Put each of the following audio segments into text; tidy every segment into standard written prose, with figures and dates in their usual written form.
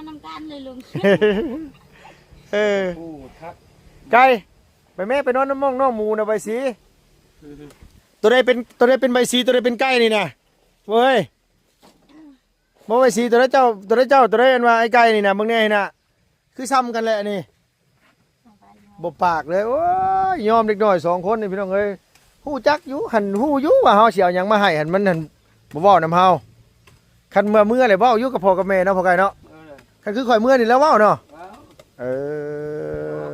นำกันเลยลุงไก่ไปแม่ไปนอนน้ำมองน้องหมูนะใบสีตัวใดเป็นใบสีตัวใดเป็นไก่นี่นะเว้ยบ่ใบสีตัวใดเจ้าตัวใดอันว่าไอ้ไก่นี่นะมึงแน่น่ะคือซ้ำกันแหละนี่บ่ปากเลยโอ้ยยอมเด็กน้อย2คนนี่พี่น้องเอ้ยฮู้จักอยู่หันฮู้อยู่ว่าเฮาสิเอาหยังมาให้หันมันหันบ่เว้านำเฮาคันเมื่อเลยเว้าอยู่กับพ่อกับแม่เนาะพ่อไก่เนาะคันคือข่อยเมื่อนี่แล้วเว้าเนาะ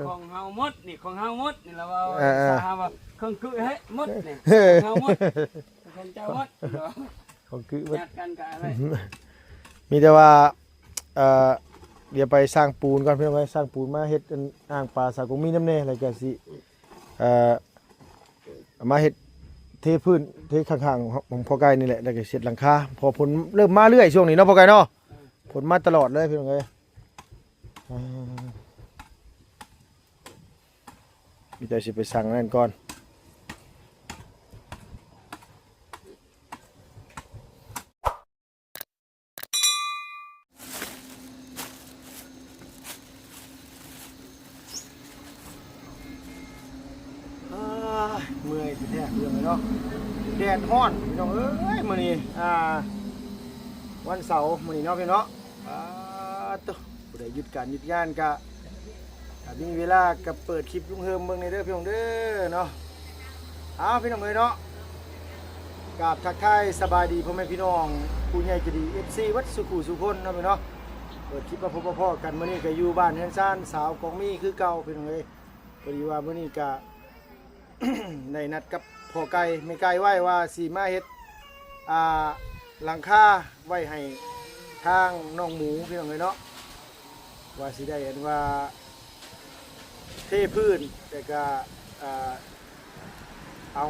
ของเฮาหมดนี่ของเฮาหมดนี่แล้วว่าสาว่าเครื่องคือเฮ้ยหมดนี่เฮาหมดของเจ้าหมดของคือญาติกันกะอะไรมีแต่ว่าเดี๋ยวไปสร้างปูนก่อนพี่น้องไปสร้างปูนมาเฮ็ดอ่างปลาสากงมีน้ำแน่อะไรก็สิมาเฮ็ดเทพื้นเทข้างๆของพ่อไก่นี่แหละแล้วก็เสร็จหลังคาพอผลเริ่มมาเรื่อยช่วงนี้เนาะพ่อไก่เนาะผลมาตลอดเลยพี่น้องเอ้ยมีแต่สิไปสั่งนั่นก่อนเมื่อยแท้ๆเรื่องเลยเนาะแดดร้อนพี่น้องเอ้ยมื้อนี้วันเสาร์มื้อนี้เนาะพี่เนาะตัวผู้ใดหยุดการหยุดงานก็มีเวลาก็เปิดคลิปลุงเฮิมเบิ่งในเด้อพี่น้องเด้อเนาะพี่น้องเอ้ยเนาะกราบทักทายสบายดีพ่อแม่พี่น้องผู้ใหญ่ใจดี FC วัดสุขุสุคนเนาะพี่เนาะเปิดคลิปมาพบพ่อกันมื้อนี้ก็อยู่บ้านเฮือนซ่านสาวกองมีคือเก่าพี่น้องเอ้ยพอดีว่ามื้อนี้ก็ในนัดกับพ่อไก่ไม่ไก่ไว้ว่าสีมาเฮ็ดหลังคาไว้ให้ทางน้องหมูพี่น้องเลยเนาะว่าสีได้เห็นว่าเทพื้นแต่ก็เอา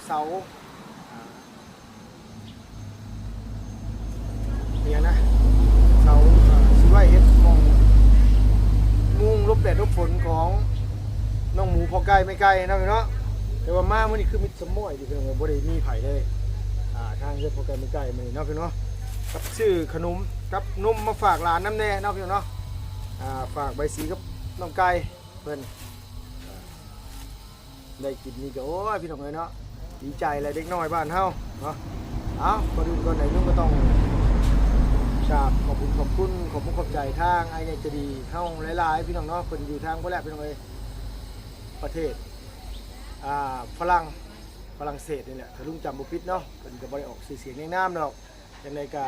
เสาเนี่ยนะเสาสีไว้เฮ็ดมองมุงลบแดดลบฝนของน้องหมูพ่อไก่ไม่ไก่นะพี่เนาะแต่ว่ามาเมื่อนี้คือมิดสมอยอยู่เพียงบ่ได้มีไผ่เลยทางเรื่องโปรแกรมใกล้ๆมื้อนี้เนาะพี่เนาะกับชื่อขนมกับนมมาฝากหลานน้ำแน่เนาะพี่เนาะฝากใบสีกับน้องไก่เพิ่นได้กินนี่ก็โอ้ยพี่น้องเอ้ยเนาะดีใจเลยเด็กน้อยบ้านเฮาเนาะก่อนอื่นก่อนไหนนุ่งก็ต้องกราบขอบคุณใจทางไอ้เนี่ยจะดีเฮาหลายๆพี่น้องเนาะเพิ่นอยู่ทางบ่แลพี่น้องเอ้ยประเทศฝรั่งเศสนี่แหละถ้าลุงจำบุพิษเนาะเป็นกับบริออกเสียงในน้ำเนาะอย่างไรกั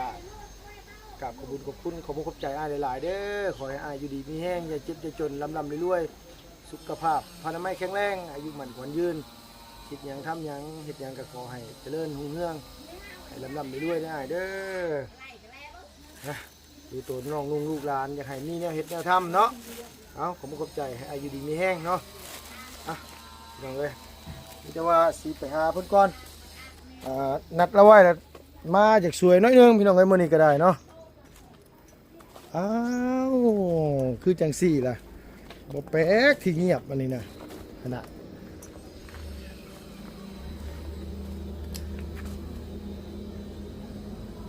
บขอบคุณขอบใจอ้ายหลายๆเด้อขอให้อ้ายอยู่ดีมีแห้งอย่าเจ็บอย่าจนลำรวยสุขภาพพานามัยแข็งแรงอายุมันขวัญยืนคิดยังทำยังเฮ็ดยังก็ขอให้เจริญรุ่งเรืองให้ลำรวยได้เด้อดูตัวน้องลูกหลานอยากให้มีแนวเฮ็ดแนวทำเนาะขอบใจให้อายุดีมีแห้งเนาะน้องเลยนี่จะว่าสีไปหาเพิ่นก่อนนัดเราไว้แล้วมาจากสวยน้อยนึงพี่น้องเอ้ยมื้อนี้ก็ได้เนาะคือจังซี่ล่ะบ่แปลกที่เงียบอันนี้นะขนาด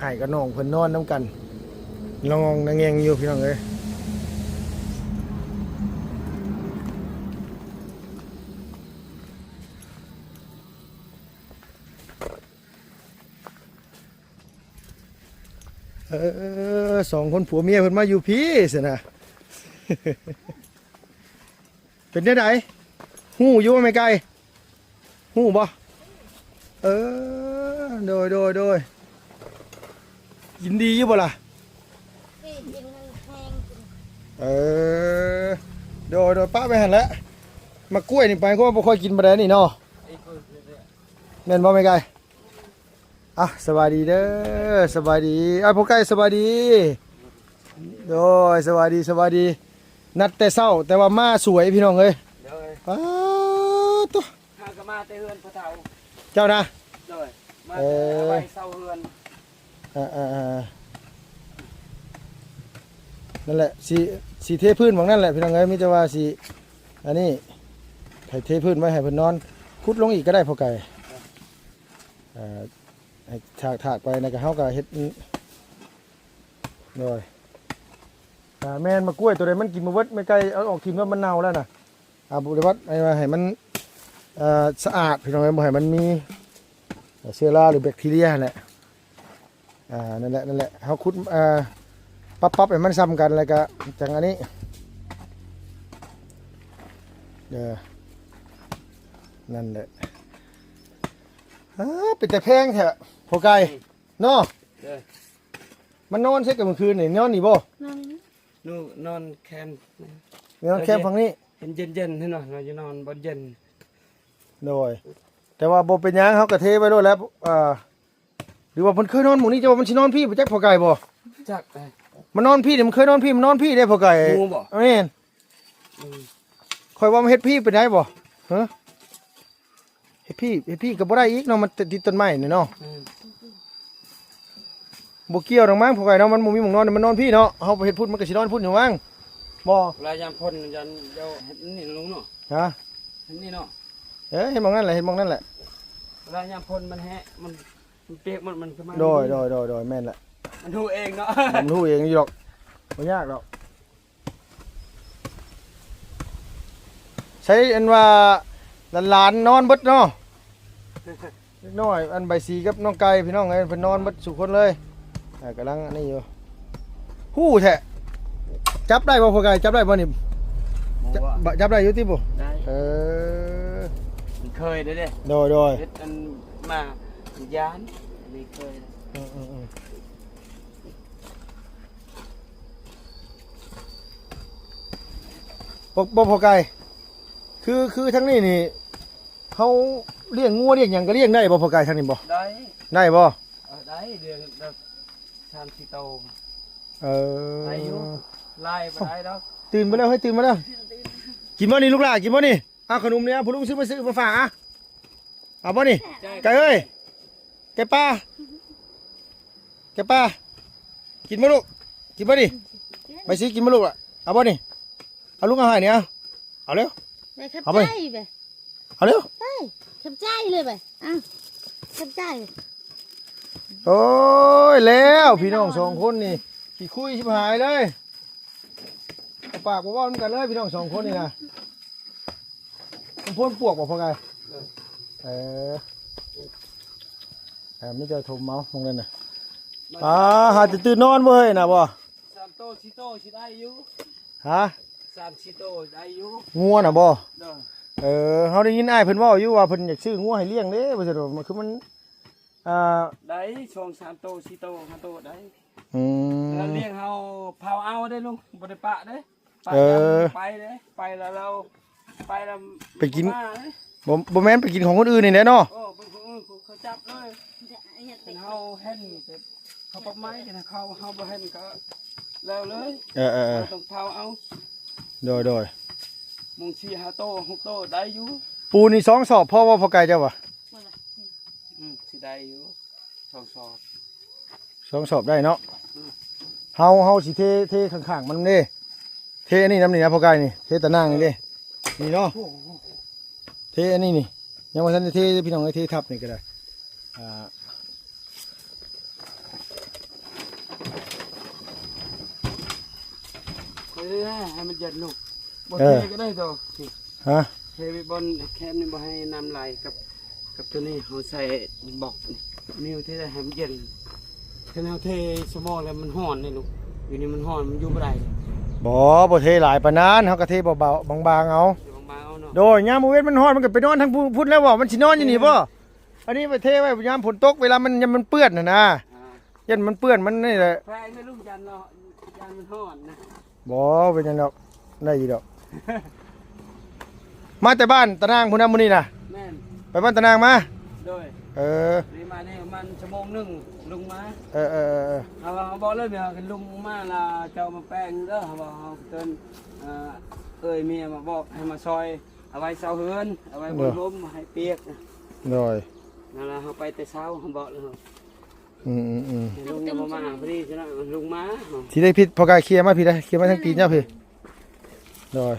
อ้ายกับน้องเพิ่นนอนนำกันลองนางแงงอยู่พี่น้องเอ้ย2 คนผัวเมียเพิ่นมาอยู่พี่สินะ เป็นได้ไหนหู้อยู่ไม่ไกลหู้บ่โดยยินดีอยู่บ่ล่ะโดยป้าไปหันแล้วมากล้วยนี่ไปก็บ่ค่อยกินบ่ได้นี่เนาะแม่นบ่ไม่ไกลสบายดีเด้อสบายดีพ่อไก่สบายดีโดยสบายดีนัดแต่เช้าแต่ว่ามาสวยพี่น้องเอ้ยตัวข้าก็มาแต่เฮือนพ่อเฒ่าเจ้านะเลยมาแต่ไว้เซาเฮือนนั่นแหละสีเทพื้นของนั่นแหละพี่น้องเอ้ยมิจะว่าสีอันนี้ให้เทพื้นไว้ให้เพิ่นนอนขุดลงอีกก็ได้พ่อไก่ถากไปนะก็เฮาก็เฮ็ดโดย แม่นมากล้วยตัวใดมันกินมาเบิดไม่ไกลเอาออกทิ่มแล้วมันเน่าแล้วน่ะบุริวัตให้ว่าให้มันสะอาดพี่น้องบ่ให้มันมีเชื้อราหรือแบคทีเรียแหละนั่นแหละเฮาขุดปั๊บให้มันซ้ำกันแล้วก็จังอันนี้นั่นแหละเป็นแต่แพงแท้พอไก่เนาะมันนอนใช่กับเมื่อคืนนี่นอนนี่บ่นอนแคม นอนแคมฝั่งนี้ เย็นๆให้หน่อยเราจะนอนบนเย็น โดยแต่ว่าบ่เป็นหยังเฮาก็เทไว้โลดแล้วหรือว่ามันเคยนอนหมู่นี้จะว่ามันสินอนพี่บ่จักพอไก่บ่ จักได้ มันนอนพี่นี่มันเคยนอนพี่มันนอนพี่ได้พอไก่ งูบ่ แม่นข่อยว่ามันเฮ็ดพี่เป็นได้บ่ฮะเฮ็ดพี่ก็บ่ได้อีกเนาะมันติดต้นไม้นี่เนาะบ่เกี่ยวดอกมั้งพอไก่เนาะมันบ่มีหม้องนอนมันนอนพี่เนาะเฮาไปเฮ็ดพุ่นมันก็สินอนพุ่นอยู่มั้งบ่ เวลายามพ่นยันเดี๋ยวเห็นนี่ลุงเนาะ ฮะ เห็นนี่เนาะ เฮ็ดหม้องนั่นแหละเฮ็ดหม้องนั่นแหละ เวลายามพ่นมันแฮะมันเปียกมันขึ้นมา โดยแม่นแหละ มันดูเองเนาะ ผมรู้เองอยู่หรอกไม่ยากหรอกใช้อันว่าหลานนอนเบิดเนาะเล็กน้อยอันใบสีกับน้องไก่พี่น้องไงเพิ่นนอนเบิดสุคนเลยกำลังอันนี้อยู่ฮู้แท้จับได้บ่พ่อไก่จับได้บ่นี่จับได้อยู่ติบ่ ได้ มัน เคยเด้ โดย เฮ็ดอันมายานนี่เคย บ่พอไก่คือทั้งนี้นี่เขาเลี้ยงงัวเลี้ยงหยังก็เลี้ยงได้บ่พอไก่ทั้งนี้บ่ ได้บ่ ได้เดือนละ3-4โต ได้ อยู่ไล่บ่ได้ดอก ตื่นมาแล้วเฮ้ยตื่นมาแล้วกินบ่นี่ลูกหล่ะกินบ่นี่เอาขนมเนี่ยผู้ลุงซื้อมาฝากเอาบ่นี่ไก่เอ้ยไก่ป้ากินบ่ลูกกินบ่นี่ไปซื้อกินบ่ลูกล่ะเอาบ่นี่เอาลูกเอาให้เนี่ยเอาเร็ว ไปขับ เอาไป ใจไป เอาเร็ว ไปขับใจเลยไปขับใจ โอ้ยแล้วพี่น้องสองคนนี่ขี้คุยชิบหายเลยเอาปากบ่เว้ากันเลยพี่น้องสองคนนี่นะมันพ่นปวกบ่พอไงไม่เจอโทมเมาส์มองนั่นน่ะหาจะตื่นนอนบ่เฮ้ยน่ะบ่3โต4โตสิได้อยู่ ฮะ 3-4โตได้อยู่ งัวน่ะบ่ เด้อ เฮาได้ยินอ้ายเพิ่นเว้าอยู่ว่าเพิ่นอยากซื้องัวให้เลี้ยงเด้บ่ซั่นดอกมันคือมันได้2-3โต4โต5โตได้ อืม แล้วเลี้ยงเฮาเผาเอาได้ลุงบ่ได้ปะเด้ไปเด้ไปแล้วเราไปแล้ว ไปกินบ่แม่นไปกินของคนอื่นนี่แหละเนาะ โอ้เขาจับเลยเป็นเฮาเห็นเขาปะไม้กันเขาเฮาบ่เห็นก็แล้วเลยต้องเผาเอา โดย มุง4-5โต6โตได้อยู่ ปูนี่2สอบพ่อว่าพอไกลเจ้าบ่ สิได้อยู่2สอบ 2สอบได้เนาะเฮาสิเทข้างๆมันเด้เทอันนี้น้ำนี่นะพอไกลนี่เทตะนางนี่เด้นี่เนาะเทอันนี้นี่ยังว่าท่านจะเทพี่น้องให้เททับนี่ก็ได้ให้มันเย็นลูกบ่เทก็ได้ดอก ฮะ เทไปบนแคมนี่บ่ให้น้ำไหลกับตัวนี้เขาใส่บอกนิ้วเทได้ให้มันเย็นถ้าแนวเทสมองแล้วมันร้อนนี่ลูกอยู่นี่มันร้อนมันอยู่บ่ได้ บ่เทหลายปานนั้นเฮาก็เทเบาๆบางๆเอา เดี๋ยวบางๆเอาเนาะ โดยยามมื้อเว้นมันร้อนมันก็ไปนอนทางพุ่นแล้วบ่มันสินอนอยู่นี่บ่อันนี้ไปเทไว้ยามฝนตกเวลามันเปื้อนน่ะนะยันมันเปื้อนมันนี่แหละ แพงไม่ลูกยันเนาะยันมันร้อนนะ บ่เป็นหยังดอกได้อยู่ดอก มาแต่บ้านตะนางพุ่นน่ะมื้อนี้น่ะ แม่น ไปบ้านตะนางมา โดย นี่มานี่มันชั่วโมงหนึงลุงมาเอาบอกเลยเมียกันลุงมาละเจ้ามาแป้งเด้อเขาบอกเขาเตือนเมียมาบอกให้มาซอยเอาไว้เสาเฮือนเอาไว้บนล้มให้เปียก โดย นั่นละเขาไปแต่เช้าเขาบอกเลย ลุงจะมาพอดีใช่ไหมลุงมา ที่ได้ผิดพอกายเคลียร์มาผิดได้เคลียร์มาทั้งตีนเจ้าพี่โดย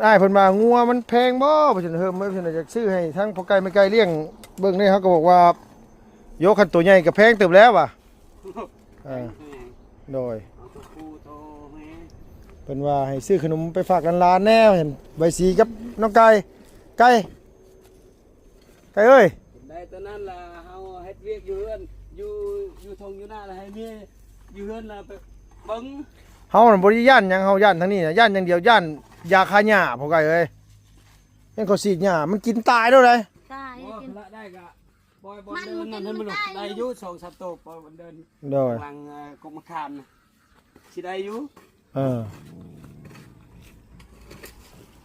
อ้ายเพิ่นมางัวมันแพงบ่เพิ่นเฮิมเพิ่นอยากซื้อให้ทั้งพอกายไม่ไกลเลี้ยงเบิ่งนี่เขาก็บอกว่าโยคันตัวใหญ่ก็แพงเติบแล้วว่ะโดย เอาตัวผู้ เพิ่นว่าให้ซื้อขนมไปฝากหลานๆแน่เห็นใบสีกับน้องไก่ไก่เอ้ย ได้ตอนนั้นล่ะเฮาเฮ็ดเวียกอยู่เฮือนอยู่ทงอยู่หน้าแล้วให้เมียอยู่เฮือนล่ะไปเบิ่ง เฮาน่ะบ่ได้ย่านหยังเฮาย่านทางนี้น่ะย่านอย่างเดียวย่านยาฆ่าหญ้าพวกไก่เอ้ยยังเขาฉีดหญ้ามันกินตายแล้วเลย ตาย บ่ กิน ละได้ก็ปล่อยบอลเดินนั่นให้มันหลุดได้อยู่2-3ตัวปล่อยบอลเดิน โดย หลังกบมะขามน่ะสิได้อยู่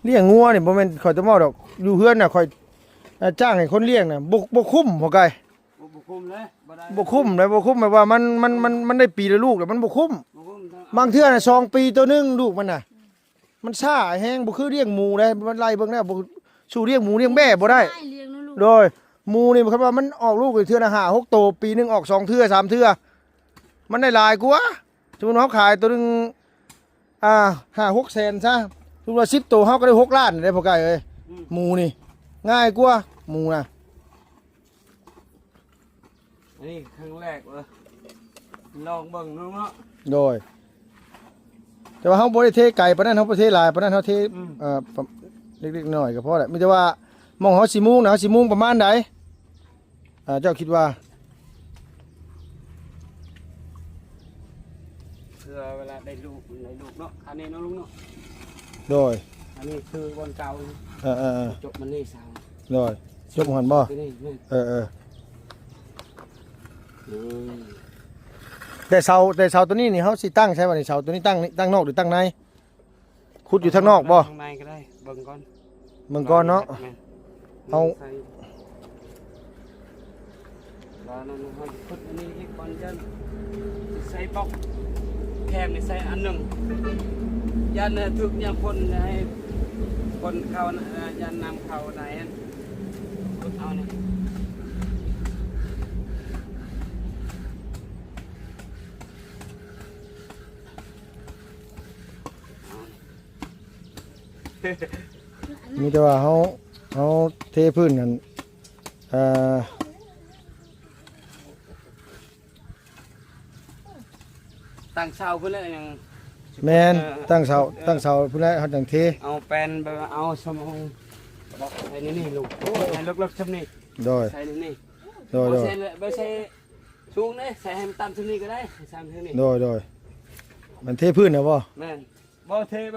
เลี้ยงงัวนี่บ่แม่นข่อยจะเมาดอกอยู่เฮือนน่ะข่อยจ้างให้คนเลี้ยงน่ะบ่คุ้มพวกไก่ บ่คุ้มเลยบ่ได้ บ่คุ้มเลยบ่คุ้มแบบว่ามันได้ปีละลูกแล้วมันบ่คุ้ม บ่คุ้มทั้ง บางเทื่อน่ะ2 ปีตัวหนึงลูกมันน่ะมันช้าแฮงบ่คือเลี้ยงหมูได้มันไล่เบิ่งแล้วบ่สู้เลี้ยงหมูเลี้ยงแม่บ่ได้ เลี้ยงนะลูก โดยหมูนี่ครับว่ามันออกลูกเทื่อละ5-6โตวปีหนึงออก2เทื่อ3เทื่อมันได้หลายกว่าสมมุติเฮาขายตัวหนึง5-6 แสนซะสมมุติว่า10โตวเฮาก็ได้6ล้านได้พอไก่เอ้ยหมูนี่ง่ายกว่าหมูน่ะ อันนี้ครั้งแรกเว้ยลองเบิ่งดูเนาะ โดยแต่ว่าเฮาบ่ได้เทไก่ปานนั้นเฮาบ่เทหลายปานนั้นเฮาเทเล็กๆน้อยๆก็พอแหละมีแต่ว่ามองเฮาสิมุงนะเฮาสิมุงประมาณใดเจ้าคิดว่า เพื่อเวลาได้ลูกเนาะอันนี้เนาะลุงเนาะ โดย อันนี้คือบอลเก่า จบมันนี่สาว โดยจบหันบ่ ตัวนี้นี่ แต่เสาตัวนี้นี่เฮาสิตั้งใช่บ่นี่เสาตัวนี้ตั้งนอกหรือตั้งในขุดอยู่ทางนอกบ่ ข้างในก็ได้เบิ่งก่อน เบิ่งก่อนเนาะ เอา ใส่แล้วนั่นเฮาพุดอันนี้อีกก่อนจันใส่บล็อกแคมนี่ใส่อันหนึงยันถึกยามพ่นให้คนเข้ายันนำเข้าไหนอันพุดเอานี่มีแต่ว่าเฮาเทพื้นกันตั้งเสาเพิ่นแล้วยัง แม่นตั้งเสาพุ่นแหละเฮาจังเท เอาแปลนไปเอาสมองบอกใส่นี่ลูกให้ลึกๆซำนี่ โดย ใส่นี่ โดย ใส่ไปใส่สูงเลยใส่ให้มันต่ำซำนี่ก็ได้ใส่ซำนี่ โดยมันเทพื้นน่ะบ่ แม่นบ่เทไป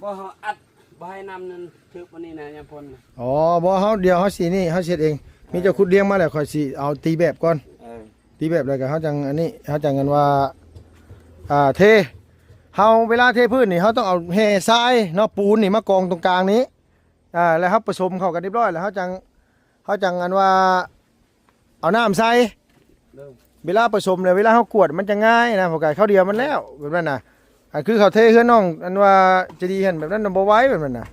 บ่เฮาอัดบ่ให้น้ำนั้นถึกวันนี้นะยามพ่น อ๋อบ่เฮาเดี๋ยวเฮาสินี่เฮาเฮ็ดเองมีเจ้าขุดเลี้ยงมาแล้วค่อยสิเอาตีแบบก่อน ตีแบบแล้วก็เฮาจังอันนี้เฮาจังกันว่าเทเฮาเวลาเทพื้นนี่เฮาต้องเอาแห่ทรายเนาะปูนนี่มากองตรงกลางนี้แล้วครับผสมเข้ากันเรียบร้อยแล้วเฮาจังอันว่าเอาน้ำใส่เวลาผสมเลยเวลาเฮากวดมันจะง่ายนะพอไก่ข้าวเดียวมันแล้วแบบนั้นน่ะคือเขาเทเฮือนน้องอันว่าจะดีหั่นแบบนั้นบ่ไหว้แบบนั้นน่ะ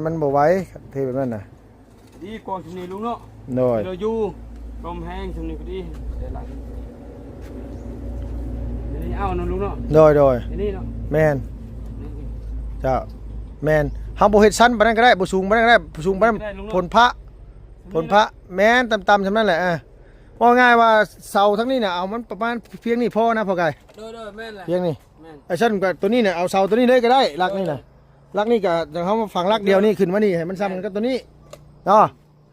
มันบ่ไหว้เทแบบนั้นน่ะ ดีกว่าซำนี่ลุงเนาะ โดย เราอยู่ลมแห้งซำนี่ก็ดีได้หลายนี่เอาเนาะลุงเนาะ โดย นี่เนาะ แม่นเจ้าแม่นเฮาบ่เฮ็ดชั้นปานนั้นก็ได้บ่สูงปานนั้นก็ได้บ่สูงปานนั้นผลพระแม่นต่ำๆซำนั้นแหละว่าง่ายว่าเสาทั้งนี้น่ะเอามันประมาณเพียงนี้พอนะพ่อไก่ โดยแม่นแหละ เพียงนี้ แม่น ไอ้ชั้นกับตัวนี้เนี่ยเอาเสาตัวนี้เลยก็ได้ลักนี่น่ะลักนี่ก็เฮาฝังลักเดียวนี่ขึ้นมานี่ให้มันซ้ำกันกับตัวนี้เนาะ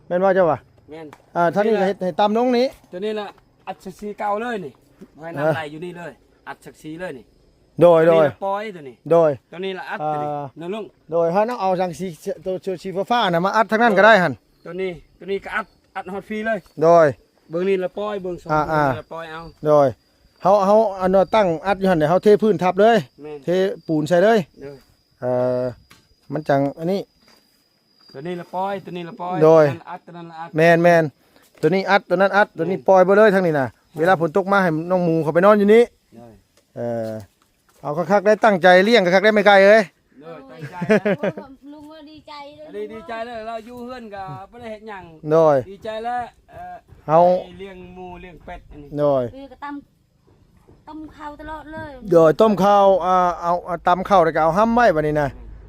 แม่นว่าเจ้าว่ะ แม่น ท่างนี้ก็เฮ็ดให้ต่ำลงนี้ ตัวนี้ละอัดศักดิ์ศรีเก่าเลยนี่ไว้น้ำไหลอยู่นี่เลย อัดศักดิ์ศรีเลยนี่ โดย ตัวนี้ละปล่อยตัวนี้ โดย ตัวนี้ละอัดตัวนี้นั่นลุง โดยเฮาต้องเอาสังสีตัวสีฟ้าๆน่ะมาอัดทั้งนั้นก็ได้หั่น ตัวนี้ก็อัดฮอตฟรีเลย โดย เบื้องนี้ละปล่อยเบื้องสอง อ่า ละปล่อยเอา โดยเฮาอันว่าตั้งอัดอยู่หั่นเดี๋ยวเฮาเทพื้นทับเลย แม่น เทปูนใส่เลย เด้อ มันจังอันนี้ ตัวนี้ละปล่อยตัวนี้ละปล่อย โดย ตัวนั้นอัดตัวนั้นละอัด แมนตัวนี้อัดตัวนั้นอัดตัวนี้ปล่อยไปเลยทั้งนี้นะเวลาฝนตกมาให้น้องหมูเขาไปนอนอยู่นี้ เด้อ เอาคักๆได้ตั้งใจเลี้ยงคักๆได้ไม่ไกลเอ้ย เด้อตั้งใจ ลุงก็ดีใจเลย อันนี้ดีใจเลยเราอยู่เฮือนก็บ่ได้เฮ็ดหยัง โดย ดีใจแล้วเอา ไปเลี้ยงหมูเลี้ยงเป็ดอันนี้ โดย คือก็ต้มข้าวตลอดเลย โดยต้มข้าวเอาตำข้าวแล้วก็เอาห้ำไว้บัดนี้นะ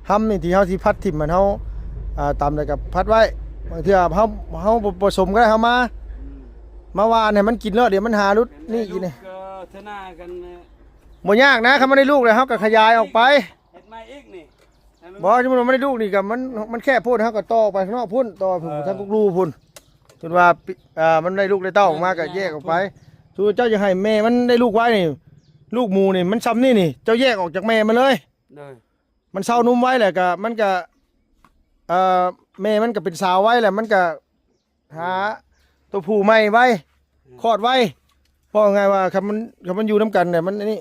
ห้ำนี่ที่เฮาสิพัดทิ่มมันเฮาตำแล้วก็พัดไว้บางเทื่อเฮาผสมก็ได้เฮามาวานให้มันกินแล้วเดี๋ยวมันหารุดนี่อีกนี่ ก็ทนากัน บ่ยากนะคันมันได้ลูกแล้วเฮาก็ขยายออกไป เฮ็ดใหม่อีกนี่ บ่สมมุติว่ามันได้ลูกนี่ก็มันแค่พูดเฮาก็ต่อไปข้างนอกพุ่นต่อพุ่นทั้งกุกรูพุ่นจนว่ามันได้ลูกได้เต้าออกมาก็แยกออกไปคือเจ้าจะให้แม่มันได้ลูกไว้นี่ลูกหมูนี่มันซ้ำนี่เจ้าแยกออกจากแม่มันเลย เลย มันเศร้านุ่มไว้แหละก็มันก็แม่มันก็เป็นสาวไว้แหละมันก็หาตัวผู้ใหม่ไว้คลอดไว้เพราะไงว่าคำมันอยู่น้ำกันเนี่ยมันนี่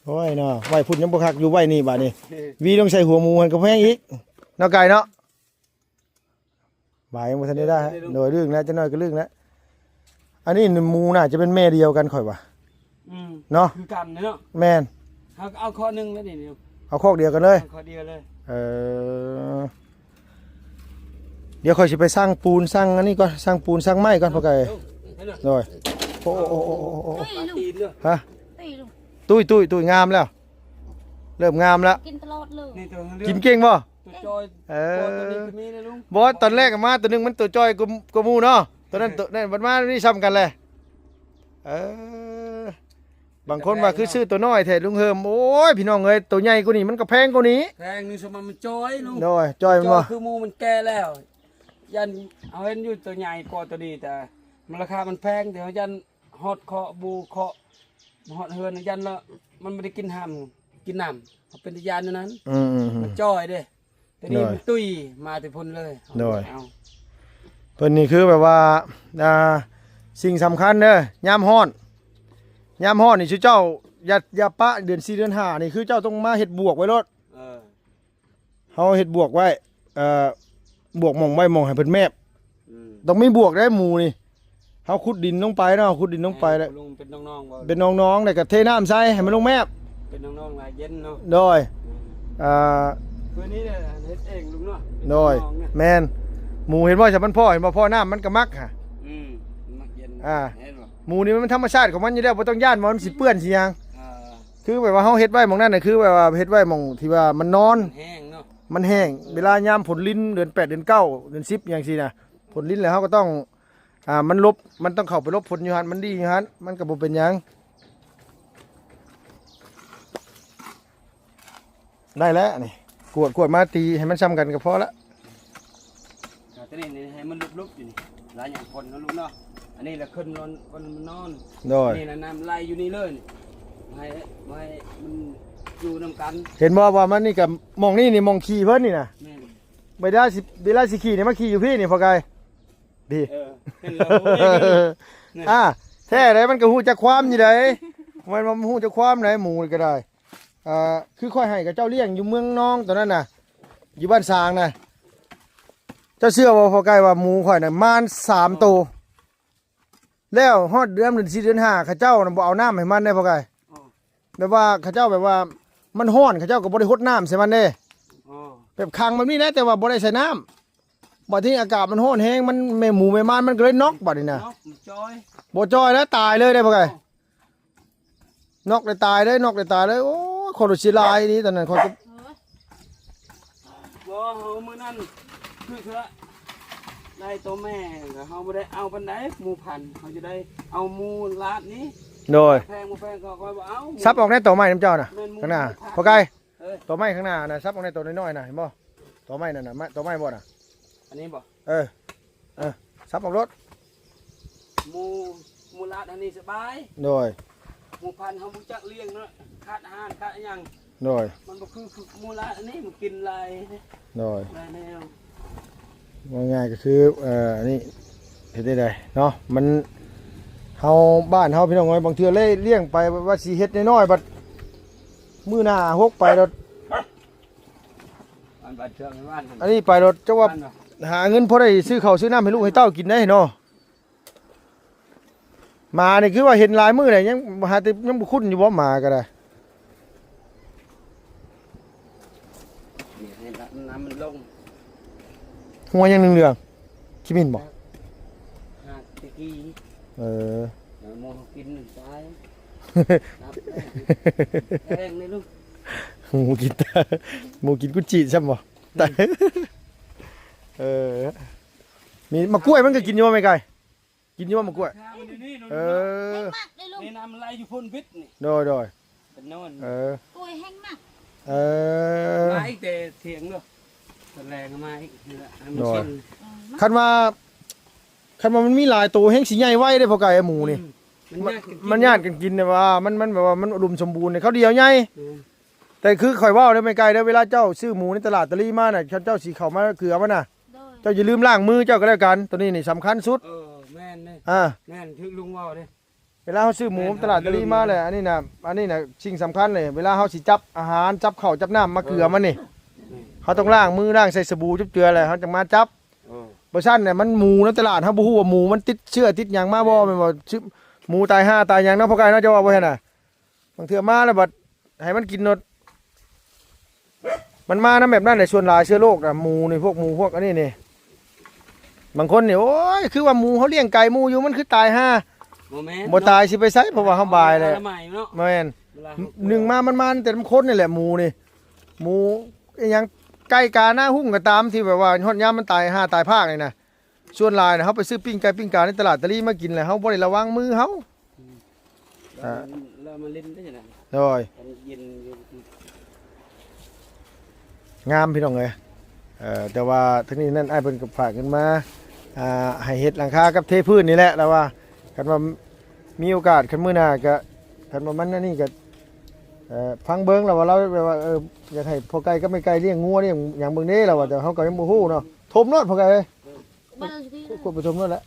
โอ้ยเนาะไว้พุ่นยังบ่คักอยู่ไว้นี่บาดนี้วีต้องใส่หัวหมูมันก็แพงอีกเนาะไก่เนาะบ่ายยังบ่ทันได้โดยเรื่องแล้วจะน้อยก็เรื่องแล้วอันนี้หมูน่าจะเป็นแม่เดียวกันข่อยว่าเนาะคือกันเนาะแม่นเอาข้อนึงแล้วนี่เอาคอกเดียวกันเลยข้อเดียวเลยเดี๋ยวค่อยสิไปสร้างปูนสร้างอันนี้ก่อนสร้างปูนสร้างไม้ก่อนพ่อไก่หน่อยโอ้ฮะตุ้ยงามแล้วเริ่มงามแล้วกินตลอดเลยกินเก่งป่ะตัวจอยตัวนี้ก็มีนะลุงบอสตอนแรกมาตัวนึงมันตัวจอยกูมูเนาะตัวนั้นตัวนั้นมันมานี่ซ้ำกันเลยบางคนว่าคือซื้อตัวน้อยแท้ลุงเฮิมโอ้ยพี่น้องเอ้ยตัวใหญ่กว่านี้มันก็แพงกว่านี้แพงนี่สมมันจอยลุงน้อยจอยมั้งคือมูมันแก่แล้วยันเอาเห็นอยู่ตัวใหญ่กว่าตัวนี้แต่มันราคามันแพงเดี๋ยวยันฮอดเคาะบูเคาะฮอดเฮือนยันละมันไม่ได้กินห้ำกินน้ำเป็นยานนั้นมันจอยเด้ตัวนี้มันตุ้ยมาแต่พ้นเลยเพิ่นนี่คือแบบว่าสิ่งสำคัญเด้อยามฮ้อนนี่ชื่อเจ้าอย่าปะเดือน4เดือน5นี่คือเจ้าต้องมาเฮ็ดบวกไว้รถเฮาเฮ็ดบวกไว้บวกหม่องไว้หม่องให้เพิ่นแมบต้องมีบวกได้หมู่นี่เฮาขุดดินลงไปเนาะขุดดินลงไปแล้วเป็นน้องๆเป็นน้องๆแล้วก็เทน้ำใส่ให้มันลงแมบเป็นน้องๆหลายเย็นเนาะโดยตัวนี้เนี่ยเฮ็ดเองลุงเนาะโดยแม่นหมู่เห็นบ่ใช่มันพ่อเห็นบ่พ่อน้ำมันก็มักฮะมักเย็นหมู่นี่มันธรรมชาติของมันอยู่แล้วบ่ต้องย่านมันสิเปื้อนสิหยังคือแบบว่าเฮาเฮ็ดไว้หม่องนั้นน่ะคือแบบว่าเฮ็ดไว้หม่องที่ว่ามันนอนแห้งเนาะมันแห้งเวลายามผลลิ้นเดือน8เดือน9เดือน10อย่างซี่น่ะผลลิ้นแล้วเฮาก็ต้องมันต้องเข้าไปลบผลอยู่หั่นมันดีอยู่หั่นมันก็บ่เป็นหยังได้แล้วนี่กวดมาตีให้มันซ้ำกันก็พอละตัวนี้ให้มันลุกๆอยู่นี่หลายอย่างคนเนาะลุงเนาะอันนี้แหละขึ้นคนมันนอนนี่นะน้ำไหลอยู่นี่เลยให้มันอยู่นำกันเห็นบ่ว่ามันนี่กับมองนี่มองขี่เพิ่นนี่นะเวลาสิขี่นี่มาขี่อยู่พี่นี่พอไกลดีแท้เลยมันก็ฮู้จักความอยู่ไดมันฮู้จักความไหนหมูก็ได้คือค่อยให้กับเจ้าเลี้ยงอยู่เมืองน้องตอนนั้นน่ะอยู่บ้านสางน่ะเจ้าเชื่อว่าพอไกลว่าหมูข่อยน่ะมาน3ตัวแล้วฮอดเดือน4เดือน5เขาเจ้าน่ะบ่เอาน้ำให้มันได้พอไกลแบบว่าเขาเจ้าแบบว่ามันร้อนเขาเจ้าก็บ่ได้หดน้ำใส่มันเด้แบบคังแบบนี้นะแต่ว่าบ่ได้ใส่น้ำบัดที่อากาศมันร้อนแห้งมันแม่หมูแม่ม่านมันก็เลยน็อกบัดนี้นะบ่จอยแล้วตายเลยได้พอไกลน็อกเลยตายเลยโอ้คนสิลายนี่ตอนนั้นคนก็บ่เฮามื้อนั้นคือได้ตัวแม่เฮาบ่ได้เอาปานใดหมูพันธุ์เฮาจะได้เอาหมูลาดนี้โดยแพงก็ค่อยบ่เอาซับออกในตัวไม้น้ำเจ้าน่ะข้างหน้าพอไกลตัวไม้ข้างหน้าน่ะซับออกในตัวน้อยๆน่ะเห็นบ่ตัวไม้นั่นน่ะตัวไม้บ่น่ะอันนี้บ่ซับออกรถหมูลาดอันนี้สบายโดยหมูพันธุ์เฮาบ่จักเลี้ยงเนาะขาดอาหารขาดหยังโดยมันบ่คือหมูลาดอันนี้มันกินหลายโดยหลายแนวง่ายๆก็คืออันนี้เฮ็ดได้เนาะมันเฮาบ้านเฮาพี่น้องเอ้ยบางเทื่อเลยเลี้ยงไปว่าสิเฮ็ดน้อยๆบัดมื้อหน้าฮกไปรถอันนี้ไปรถเจ้าว่าหาเงินพอได้ซื้อข้าวซื้อน้ำให้ลูกให้เต้ากินได้เนาะมานี่คือว่าเห็นหลายมื้อได้ยังหาแต่ยังบ่คุ้นอยู่บ่มาก็ได้นี่ให้น้ำมันลงหัวยังเหลืองๆคิมินบ่ตะกี้มองกินตายแห้งเลยลูกหมูกินกุจิใช่บ่มีมะกล้วยมันก็กินอยู่ไหมไก่ กินอยู่บ่มะกล้วย ข้าวมันอยู่นี่นู่น เออ มากได้ลุง นี่น้ำไหลอยู่พ่นพิษนี่ โดย เป็นโน่น เออก ล้วยแห้งมาก เออ มาอีกแต่เถียงเด้อตอนแรงก็มาอีกนี่แหละให้มันชิน คันว่ามันมีหลายตัวแห้งสิใหญ่ไว้ได้พอไก่ไอ้หมูนี่ มันญาติกันกินเนี่ยว่ามันแบบว่ามันอุดมสมบูรณ์เนี่ยเขาเดียวใหญ่แต่คือข่อยว่าได้ไม่ไกลได้เวลาเจ้าซื้อหมูในตลาดตะลี่มาน่ะเจ้าสีเข้ามาเกลือมันน่ะ โดย เจ้าอย่าลืมล้างมือเจ้าก็แล้วกันตัวนี้นี่สำคัญสุด แม่นเลย อ่า แม่นคือลุงว่าเด้ เวลาเขาซื้อหมูตลาดตะลี่มาเลยอันนี้น่ะสิ่งสำคัญเลยเวลาเขาสิจับอาหารจับข้าวจับน้ำมาเกลือมันนี่เขาต้องล้างมือล้างใส่สบู่จุ๊บเจืออะไรเขาจะมาจับบ่ซั่นเนี่ยมันหมูในตลาดเฮาบ่ฮู้ว่าหมูมันติดเชื้อติดหยังมาบ่แม่นบ่หมูตาย5ตายหยังเนาะพอไกลเนาะเจ้าว่าบ่เห็นน่ะบางเทื่อมาแล้วบัดให้มันกินนดมันมานำแบบนั้นแหละส่วนหลายเชื้อโรคน่ะหมูนี่พวกหมูพวกอันนี้นี่บางคนนี่โอ้ยคือว่าหมูเขาเลี้ยงไก่หมูอยู่มันคือตาย5บ่ตายสิไปไสเพราะว่าเฮาบายเลยแม่นหนึ่งมามันแต่มันคนนี่แหละหมูนี่หมูอีหยังไก่กาหน้าหุ้งก็ตามที่แบบว่าฮอดยามมันตาย5ตายภาคนี่นะส่วนหลายน่ะเฮาไปซื้อปิ้งไก่ปิ้งกาในตลาดตะลี่มากินแล้วเฮาบ่ได้ระวังมือเฮา เรามาเล่นได้ยังไง โดย เย็น งามพี่น้องเอ้ยแต่ว่าทั้งนี้นั่นอ้ายเพิ่นก็ฝากเงินมาให้เฮ็ดหลังคากับเทพื้นนี่แหละแล้วว่าคันว่ามีโอกาสคันมื้อหน้าก็คันว่ามันอันนี้ก็ฟังเบิ่งแล้วว่าเราแบบว่าอยากให้พ่อไก่ก็ไม่ไก่เลี้ยงงัวเลี้ยงหยังเบิ่งเด้แล้วว่าแต่เฮาก็ยังบ่ฮู้เนาะทมรถพ่อไก่เอ้ย บ้านเราที่ กดไปทมรถแล้ว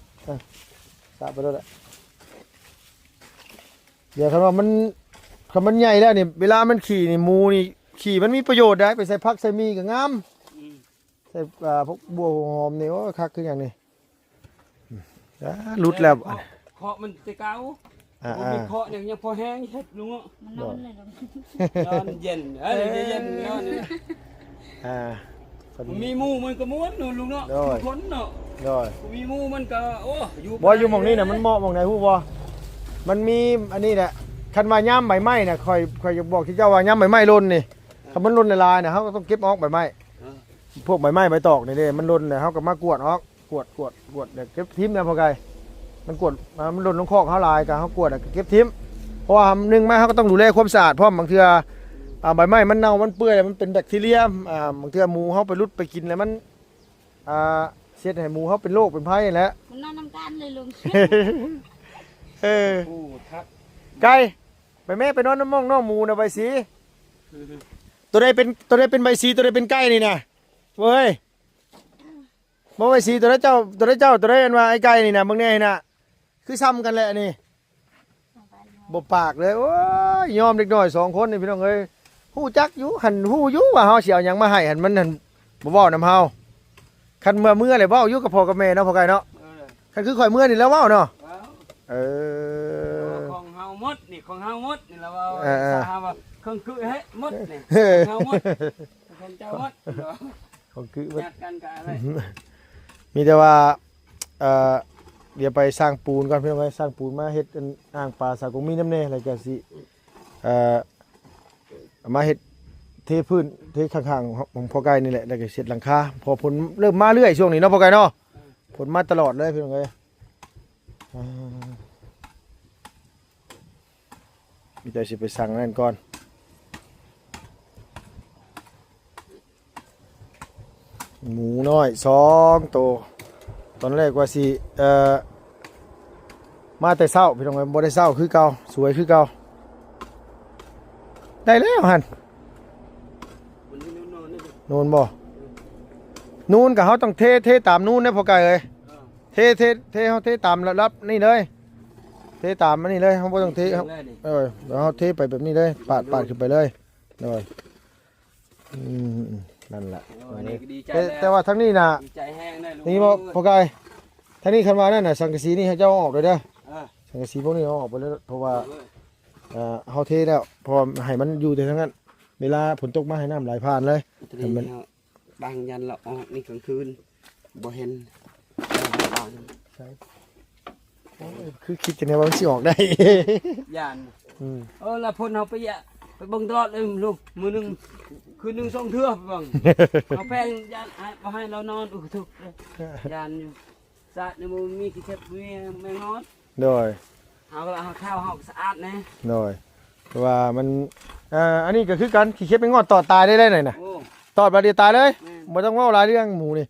สาไปรถแล้วเดี๋ยวคันว่ามันใหญ่แล้วนี่เวลามันขี่นี่หมูนี่ขี่มันมีประโยชน์ได้ไปใส่ผักใส่มีก็งามใส่พวกบัวหอมนี่โอ้คักคือหยังนี่หลุดแล้ว เคาะมันจะเก่ามีเคาะเนี่ยยังพอแห้งเฮ็ดลุง มันนอนเลยลุง นอนเย็นเย็นนอนมีมูมันก็ม้วนลุงเนาะคนเนาะ โดย มีมูมันก็โอ้อยู่ บ่อยู่หม่องนี้น่ะมันเหมาะหม่องไหนฮู้บ่มันมีอันนี้แหละคันว่าย่ามใบไม้น่ะค่อยจะบอกที่เจ้าว่าย่ามใบไม้ล่นนี่ถ้ามันล่นละลายน่ะเฮาก็ต้องเก็บออกใบไม้พวกใบไม้ใบตอกนี่เด้มันล่นน่ะเฮาก็มากวดออกกวดเดี๋ยวเก็บทิ่มนะพ่อไก่มันกวดมันล่นลงคอกเฮาลายก็เฮากวดเก็บทิ่มเพราะว่านึงมาเฮาก็ต้องดูแลความสะอาดเพราะบางเทื่อใบไม้มันเน่ามันเปื่อยมันเป็นแบคทีเรียบางเทื่อหมูเฮาไปรุดไปกินแล้วมันเช็ดให้หมูเฮาเป็นโรคเป็นภัยแหละ มันนอนน้ำกันเลยลุง โอ้ทัก ไก่ไปแม่ไปนอนน้ำม่องน้องหมูนะใบสีตัวใดเป็นใบสีตัวใดเป็นไก่นี่นะเว้ยบ่ใบสีตัวใดเจ้าตัวใดอันว่าไอ้ไก่นี่นะมึงแน่น่ะคือซ้ำกันแหละนี่บ่ปากเลยโอ้ยยอมเด็กน้อย2คนนี่พี่น้องเอ้ยฮู้จักอยู่หันฮู้อยู่ว่าเฮาสิเอาหยังมาให้หันมันหันบ่เว้านำเฮาคันเมื่อเลยเว้าอยู่กับพ่อกับแม่เนาะพ่อไก่เนาะคันคือข่อยเมื่อนี่แล้วเว้าเนาะของเฮาหมดนี่ของเฮาหมดนี่แล้วว่าสาว่าเครื่องคือให้หมดนี่เฮาหมดของเจ้าหมด ของคือ จัดกันกับอะไร มีแต่ว่าเดี๋ยวไปสร้างปูนก่อนพี่น้องไว้สร้างปูนมาเฮ็ดอ่างปลาสากงมีน้ำแน่อะไรก็สิมาเฮ็ดเทพื้นเทข้างๆของพ่อไก่นี่แหละแล้วก็เสร็จหลังคาพอผลเริ่มมาเรื่อยช่วงนี้เนาะพ่อไก่เนาะผลมาตลอดเลยพี่น้องเอ้ยมีแต่สิไปสั่งนั่นก่อนหมูน้อย2ตัวตอนแรกว่าสิมาแต่เช้าพี่น้องเอ้ยบ่ได้เช้าคือเก่าสวยคือเก่าได้แล้วหั่นนูนบ่นูนก็เฮาต้องเทตามนูนเด้อพ่อไก่เอ้ยเทเฮาเทตามรับนี่เลยเทตามมันนี่เลยเฮาบ่ต้องเทครับเดี๋ยวเฮาเทไปแบบนี้เลยปาดขึ้นไปเลยเลยนั่นแหละแต่ว่าทั้งนี้น่ะนี่บ่พ่อไก่ทั้งนี้คันว่านั่นน่ะสังกะสีนี่ให้เจ้าออกเลยเด้อสังกะสีพวกนี้เอาออกไปเลยเพราะว่าเฮาเทแล้วพอให้มันอยู่แต่ทั้งนั้นเวลาฝนตกมาให้น้ำไหลผ่านเลยมันบางยันละออกนี่กลางคืนบ่เห็นใช่คือคิดจะเนี่ยว่ามันสิออกได้ยันละพ่นเฮาไปไปเบิ่งตลอดเลยลูกมื้อนึงคืนนึง2เทื่อไปเบิ่งเอาแป้งยันบ่ให้เรานอนถูกยันอยู่ สะอาดเนี่ยมันมีขี้เข็บมีแมงงอด โดย เอาละเอาข้าวเฮาสะอาดนะ โดยเพราะว่ามันอันนี้ก็คือการขี้เข็บไม่งอดตอดตายได้เลยน่ะ โอ้ ตอดบาดเดียวตายเลย แม่น บ่ต้องเว้าหลายเรื่องหมูนี่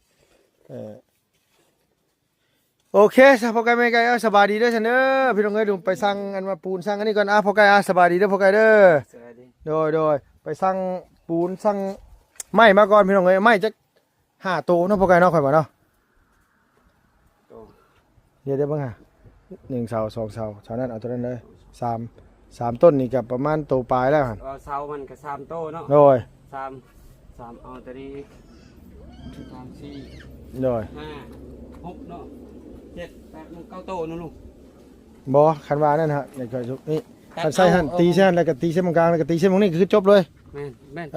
โอเคสพอไก่ไม่ไก่สบายดีเด้อฉันเด้อพี่น้องเอ้ยดูไปสั่งอันมาปูนสั่งอันนี้ก่อนพอไก่สบายดีเด้อพอไก่เด้อ สวัสดี โดยไปสั่งปูนสั่งไม้มาก่อนพี่น้องเอ้ยไม้จัก5ตัวเนาะพอไก่เนาะข่อยบ่เนาะ โต เดี๋ยวเบิ่งหา1เสา2เสาเสานั้นเอาตัวนั้นเลย3ต้นนี่ก็ประมาณโตปลายแล้วหั่น เอาเสามันก็3โตเนาะ โดย 3เอาตัวนี้3 4 โดย 5 6เนาะ7 8 9โตเนาะลูก บ่คันว่านั่นฮะนี่ก็นี่คันใส่หั่นตีใส่หั่นแล้วก็ตีใส่ตรงกลางแล้วก็ตีใส่ตรงนี้คือจบเลย แม่นแม่น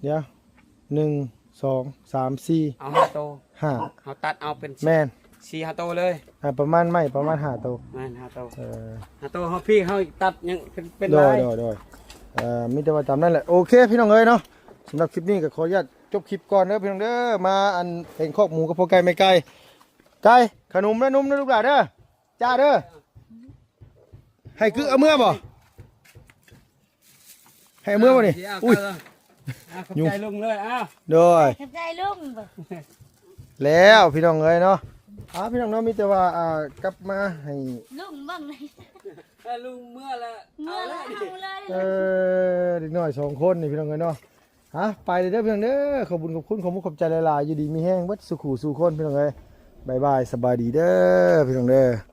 เดี๋ยว1 2 3 4 เอา5โต 5 เฮาตัดเอาเป็น แม่น 4 5โตเลย ประมาณไม้ประมาณ5ตัว แม่น5โต เออ 5โตเฮาพี่เฮาตัดยังเป็น โด ลาย ย มีแต่ว่าจำนั่นแหละโอเคพี่น้องเอ้ยเนาะสำหรับคลิปนี้ก็ขออนุญาตจบคลิปก่อนเด้อพี่น้องเด้อมาอันเป็นคอกหมูกับพวกไก่ไม่ไก่ไก่ขนมนะนุ่มนะลูกหลานเด้อจ้าเด้อให้คือเอาเมื่อบ่ให้เอาเมื่อบ่นี่อุ้ย ขอบใจลุงเลยอ้าว โดย ขอบใจลุงบ่ แล้วพี่น้องเอ้ยเนาะพี่น้องเนาะมีแต่ว่ากลับมาให้ ลุงบ้างเลย ลุงเมื่อละ เมื่อละเอาเลย เด็กน้อย2คนนี่พี่น้องเอ้ยเนาะไปเลยเด้อพี่น้องเด้อขอบคุณขอบมุกขอบใจหลายๆอยู่ดีมีแห้งเบิดสุขุสู่คนพี่น้องเอ้ยบ๊ายบายสบายดีเด้อพี่น้องเด้อ